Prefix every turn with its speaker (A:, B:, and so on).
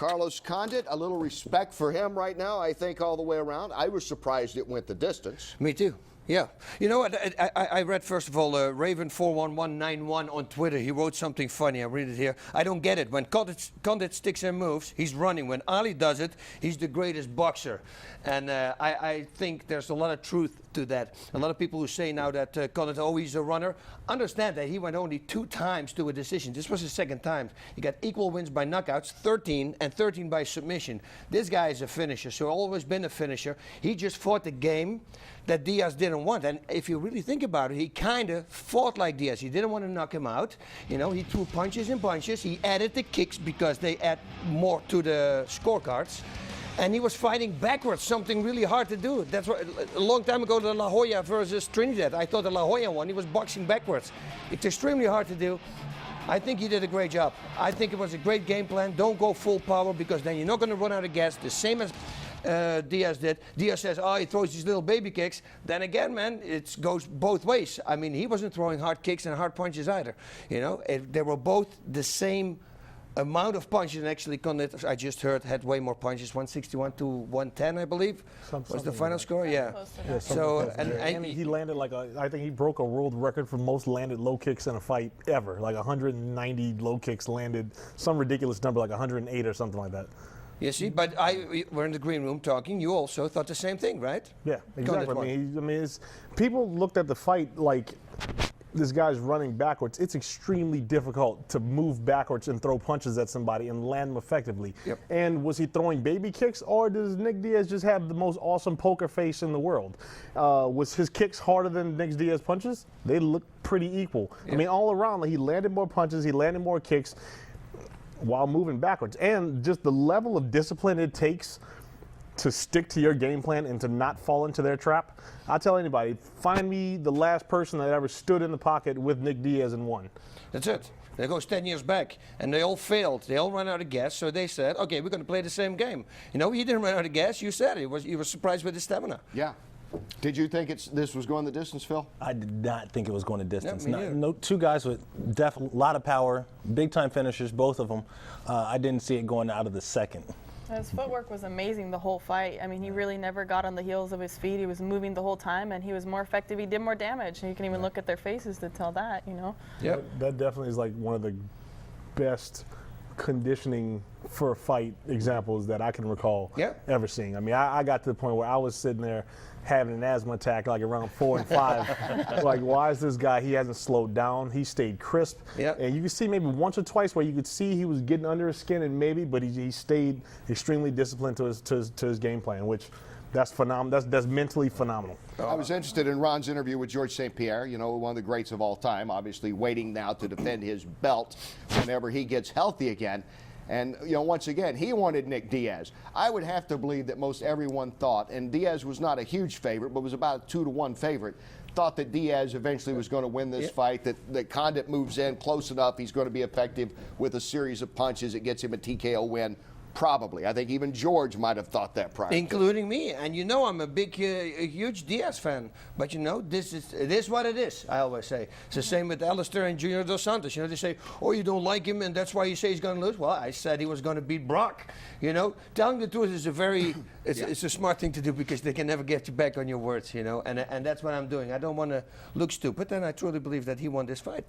A: Carlos Condit, a little respect for him right now, I think, all the way around. I was surprised it went the distance.
B: Me too. Yeah. You know what? I read, first of all, Raven41191 on Twitter. He wrote something funny. I read it here. I don't get it. When Condit sticks and moves, he's running. When Ali does it, he's the greatest boxer. And I think there's a lot of truth to that. A lot of people who say now that Condit, oh, he's a runner, understand that he went only 2 times to a decision. This was his 2nd time. He got equal wins by knockouts, 13, and 13 by submission. This guy is a finisher, so always been a finisher. He just fought the game that Diaz didn't want. And if you really think about it, he kind of fought like Diaz. He didn't want to knock him out. You know, he threw punches and punches. He added the kicks because they add more to the scorecards. And he was fighting backwards, something really hard to do. That's what, a long time ago, the La Hoya versus Trinidad, I thought the La Hoya won. He was boxing backwards. It's extremely hard to do. I think he did a great job. I think it was a great game plan. Don't go full power because then you're not going to run out of gas, the same as Diaz did. Diaz says, oh, he throws these little baby kicks. Then again, man, it goes both ways. I mean, he wasn't throwing hard kicks and hard punches either. You know, they were both the same amount of punches, and actually Condit, I just heard, had way more punches, 161 to 110, I believe, was the final score. Yeah. So
C: and he landed like I think he broke a world record for most landed low kicks in a fight ever. Like 190 low kicks landed, some ridiculous number, like 108 or something like that.
B: You see, but we're in the green room talking. You also thought the same thing, right?
C: Yeah, exactly. I mean, people looked at the fight like, this guy's running backwards. It's extremely difficult to move backwards and throw punches at somebody and land them effectively.
B: Yep.
C: And was he throwing baby kicks, or does Nick Diaz just have the most awesome poker face in the world? Was his kicks harder than Nick Diaz's punches? They look pretty equal. Yep. I mean, all around, like, he landed more punches, he landed more kicks while moving backwards. And just the level of discipline it takes to stick to your game plan and to not fall into their trap. I'll tell anybody, find me the last person that ever stood in the pocket with Nick Diaz and won.
B: That's it. That goes 10 years back, and they all failed. They all ran out of gas, so they said, okay, we're going to play the same game. You know, he didn't run out of gas. You said it. You were surprised with his stamina.
A: Yeah. Did you think this was going the distance, Phil?
D: I did not think it was going the distance.
B: No,
D: no, 2 guys with a lot of power, big-time finishers, both of them. I didn't see it going out of the 2nd.
E: His footwork was amazing the whole fight. I mean, he really never got on the heels of his feet. He was moving the whole time, and he was more effective. He did more damage, and you can even look at their faces to tell that, you know?
B: Yeah.
C: That definitely is like one of the best conditioning for a fight examples that I can recall ever seeing. I mean, I got to the point where I was sitting there having an asthma attack like around 4 and 5. Like, why is this guy, he hasn't slowed down, he stayed crisp. And you can see maybe once or twice where you could see he was getting under his skin, and maybe, but he stayed extremely disciplined to his game plan, which that's phenomenal. That's mentally phenomenal.
A: I was interested in Ron's interview with George St. Pierre, you know, one of the greats of all time, obviously waiting now to defend his belt whenever he gets healthy again. And, you know, once again, he wanted Nick Diaz. I would have to believe that most everyone thought, and Diaz was not a huge favorite, but was about a 2-to-1 favorite, thought that Diaz eventually was going to win this fight, that Condit moves in close enough, he's going to be effective with a series of punches. It gets him a TKO win. Probably. I think even George might have thought that prior.
B: Including me. And you know I'm a big, a huge Diaz fan. But you know, it is what it is, I always say. It's the same with Alistair and Junior Dos Santos. You know, they say, oh, you don't like him and that's why you say he's going to lose. Well, I said he was going to beat Brock. You know, telling the truth is a very, it's a smart thing to do because they can never get you back on your words, you know. And that's what I'm doing. I don't want to look stupid, and I truly believe that he won this fight.